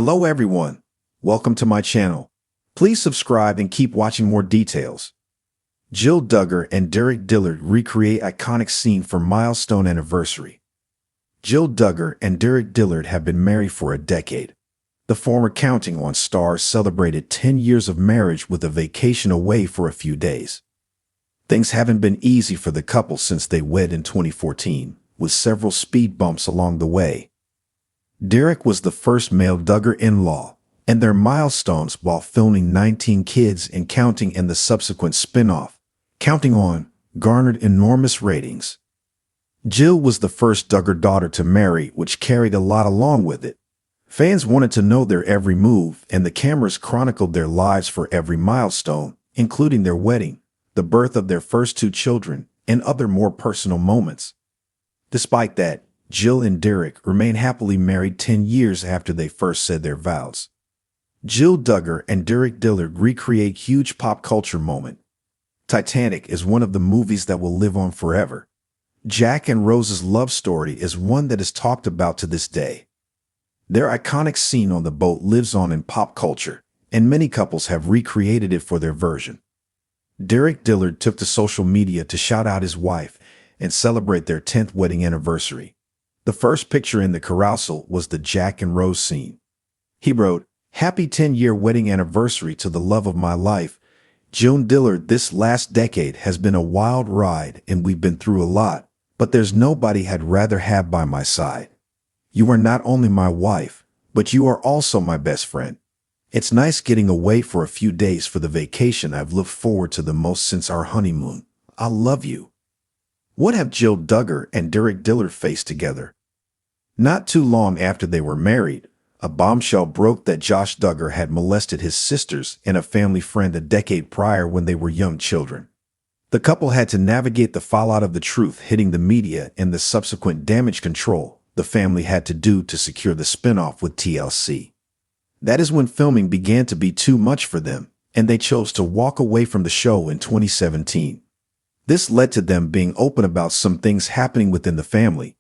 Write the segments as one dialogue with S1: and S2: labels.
S1: Hello everyone, welcome to my channel. Please subscribe and keep watching more details. Jill Duggar and Derick Dillard recreate iconic scene for milestone anniversary. Jill Duggar and Derick Dillard have been married for a decade. The former counting on stars celebrated 10 years of marriage with a vacation away for a few days. Things haven't been easy for the couple since they wed in 2014, with several speed bumps along the way. Derick was the first male Duggar-in-law, and their milestones while filming 19 Kids and Counting and the subsequent spin-off, Counting On, garnered enormous ratings. Jill was the first Duggar daughter to marry, which carried a lot along with it. Fans wanted to know their every move, and the cameras chronicled their lives for every milestone, including their wedding, the birth of their first two children, and other more personal moments. Despite that, Jill and Derick remain happily married 10 years after they first said their vows. Jill Duggar and Derick Dillard recreate huge pop culture moment. Titanic is one of the movies that will live on forever. Jack and Rose's love story is one that is talked about to this day. Their iconic scene on the boat lives on in pop culture, and many couples have recreated it for their version. Derick Dillard took to social media to shout out his wife and celebrate their 10th wedding anniversary. The first picture in the carousel was the Jack and Rose scene. He wrote, "Happy 10-year wedding anniversary to the love of my life. Jill Dillard, this last decade has been a wild ride and we've been through a lot, but there's nobody I'd rather have by my side. You are not only my wife, but you are also my best friend. It's nice getting away for a few days for the vacation I've looked forward to the most since our honeymoon. I love you." What have Jill Duggar and Derick Dillard faced together? Not too long after they were married, a bombshell broke that Josh Duggar had molested his sisters and a family friend a decade prior when they were young children. The couple had to navigate the fallout of the truth hitting the media and the subsequent damage control the family had to do to secure the spinoff with TLC. That is when filming began to be too much for them, and they chose to walk away from the show in 2017. This led to them being open about some things happening within the family.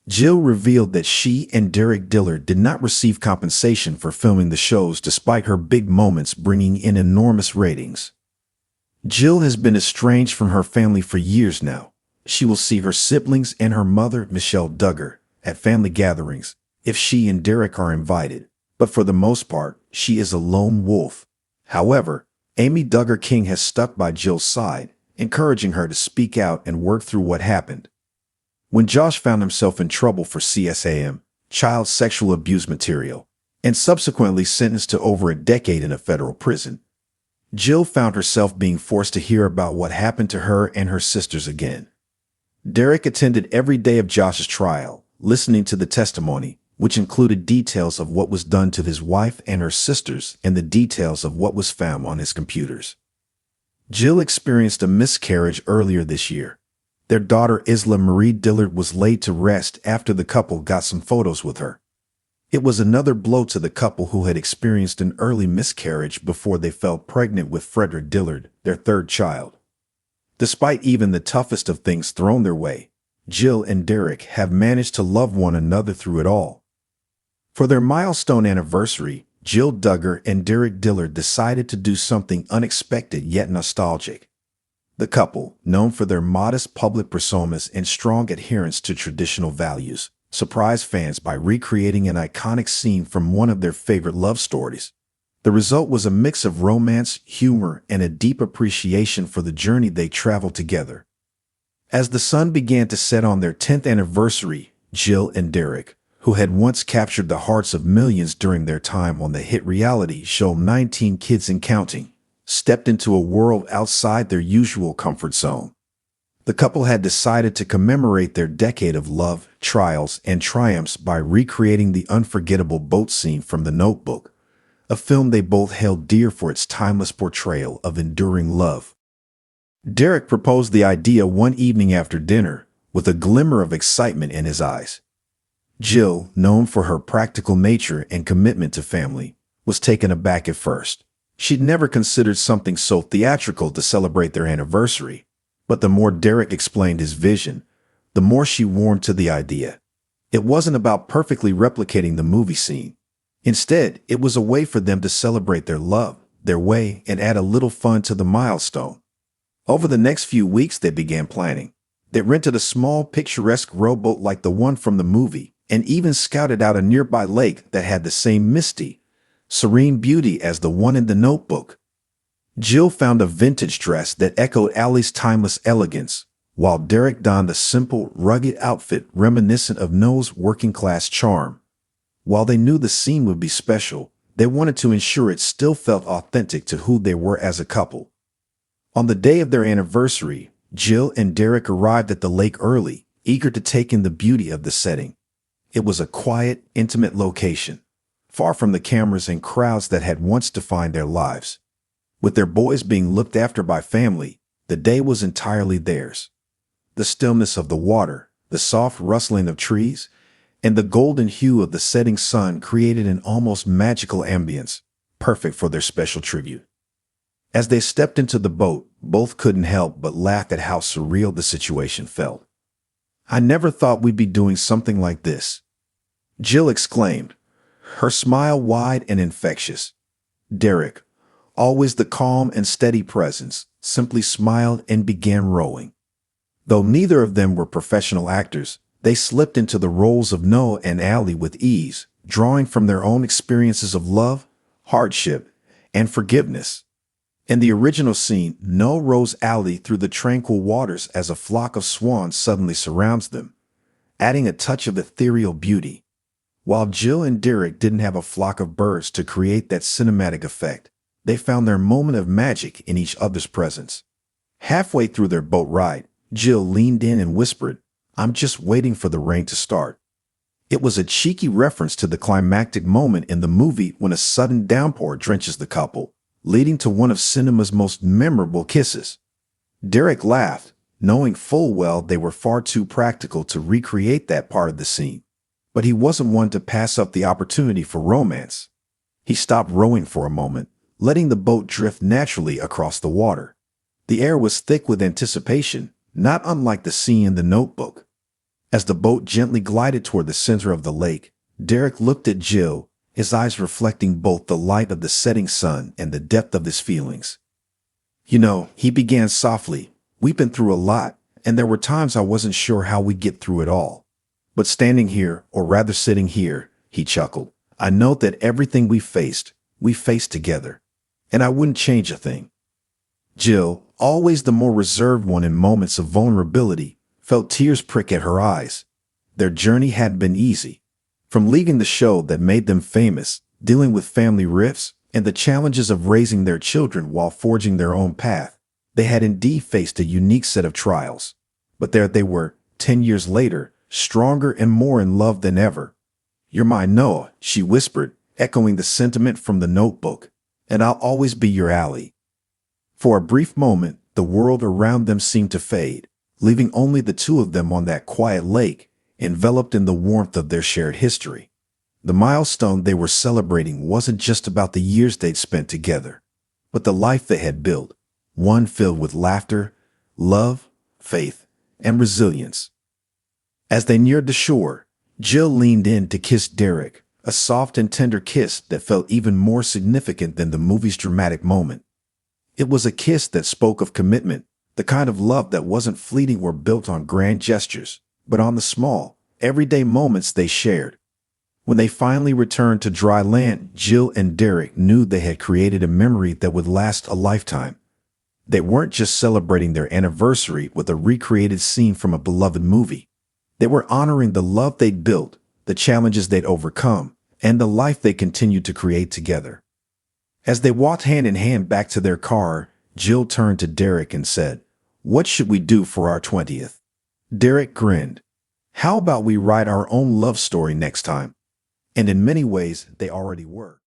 S1: Jill revealed that she and Derick Dillard did not receive compensation for filming the shows despite her big moments bringing in enormous ratings. Jill has been estranged from her family for years now. She will see her siblings and her mother, Michelle Duggar, at family gatherings if she and Derick are invited, but for the most part, she is a lone wolf. However, Amy Duggar King has stuck by Jill's side, encouraging her to speak out and work through what happened. When Josh found himself in trouble for CSAM, child sexual abuse material, and subsequently sentenced to over a decade in a federal prison, Jill found herself being forced to hear about what happened to her and her sisters again. Derick attended every day of Josh's trial, listening to the testimony, which included details of what was done to his wife and her sisters and the details of what was found on his computers. Jill experienced a miscarriage earlier this year. Their daughter Isla Marie Dillard was laid to rest after the couple got some photos with her. It was another blow to the couple who had experienced an early miscarriage before they fell pregnant with Frederick Dillard, their third child. Despite even the toughest of things thrown their way, Jill and Derick have managed to love one another through it all. For their milestone anniversary, Jill Duggar and Derick Dillard decided to do something unexpected yet nostalgic. The couple, known for their modest public personas and strong adherence to traditional values, surprised fans by recreating an iconic scene from one of their favorite love stories. The result was a mix of romance, humor, and a deep appreciation for the journey they traveled together. As the sun began to set on their 10th anniversary, Jill and Derick, who had once captured the hearts of millions during their time on the hit reality show 19 Kids and Counting, stepped into a world outside their usual comfort zone. The couple had decided to commemorate their decade of love, trials, and triumphs by recreating the unforgettable boat scene from The Notebook, a film they both held dear for its timeless portrayal of enduring love. Derick proposed the idea one evening after dinner, with a glimmer of excitement in his eyes. Jill, known for her practical nature and commitment to family, was taken aback at first. She'd never considered something so theatrical to celebrate their anniversary, but the more Derick explained his vision, the more she warmed to the idea. It wasn't about perfectly replicating the movie scene. Instead, it was a way for them to celebrate their love, their way, and add a little fun to the milestone. Over the next few weeks, they began planning. They rented a small, picturesque rowboat like the one from the movie, and even scouted out a nearby lake that had the same misty, serene beauty as the one in the notebook. Jill found a vintage dress that echoed Allie's timeless elegance, while Derick donned a simple, rugged outfit reminiscent of Noah's working-class charm. While they knew the scene would be special, they wanted to ensure it still felt authentic to who they were as a couple. On the day of their anniversary, Jill and Derick arrived at the lake early, eager to take in the beauty of the setting. It was a quiet, intimate location, far from the cameras and crowds that had once defined their lives. With their boys being looked after by family, the day was entirely theirs. The stillness of the water, the soft rustling of trees, and the golden hue of the setting sun created an almost magical ambience, perfect for their special tribute. As they stepped into the boat, both couldn't help but laugh at how surreal the situation felt. "I never thought we'd be doing something like this," Jill exclaimed, her smile wide and infectious. Derick, always the calm and steady presence, simply smiled and began rowing. Though neither of them were professional actors, they slipped into the roles of Noah and Allie with ease, drawing from their own experiences of love, hardship, and forgiveness. In the original scene, Noah rows Allie through the tranquil waters as a flock of swans suddenly surrounds them, adding a touch of ethereal beauty. While Jill and Derick didn't have a flock of birds to create that cinematic effect, they found their moment of magic in each other's presence. Halfway through their boat ride, Jill leaned in and whispered, "I'm just waiting for the rain to start." It was a cheeky reference to the climactic moment in the movie when a sudden downpour drenches the couple, leading to one of cinema's most memorable kisses. Derick laughed, knowing full well they were far too practical to recreate that part of the scene. But he wasn't one to pass up the opportunity for romance. He stopped rowing for a moment, letting the boat drift naturally across the water. The air was thick with anticipation, not unlike the scene in the notebook. As the boat gently glided toward the center of the lake, Derick looked at Jill, his eyes reflecting both the light of the setting sun and the depth of his feelings. "You know," he began softly, "we've been through a lot, and there were times I wasn't sure how we'd get through it all. But standing here, or rather sitting here," he chuckled, "I know that everything we faced together, and I wouldn't change a thing." Jill, always the more reserved one in moments of vulnerability, felt tears prick at her eyes. Their journey hadn't been easy. From leaving the show that made them famous, dealing with family rifts, and the challenges of raising their children while forging their own path, they had indeed faced a unique set of trials. But there they were, 10 years later, stronger and more in love than ever. "You're my Noah," she whispered, echoing the sentiment from the notebook, "and I'll always be your Allie." For a brief moment, the world around them seemed to fade, leaving only the two of them on that quiet lake, enveloped in the warmth of their shared history. The milestone they were celebrating wasn't just about the years they'd spent together, but the life they had built, one filled with laughter, love, faith, and resilience. As they neared the shore, Jill leaned in to kiss Derick, a soft and tender kiss that felt even more significant than the movie's dramatic moment. It was a kiss that spoke of commitment, the kind of love that wasn't fleeting or built on grand gestures, but on the small, everyday moments they shared. When they finally returned to dry land, Jill and Derick knew they had created a memory that would last a lifetime. They weren't just celebrating their anniversary with a recreated scene from a beloved movie. They were honoring the love they'd built, the challenges they'd overcome, and the life they continued to create together. As they walked hand in hand back to their car, Jill turned to Derick and said, "What should we do for our 20th?" Derick grinned. "How about we write our own love story next time?" And in many ways, they already were.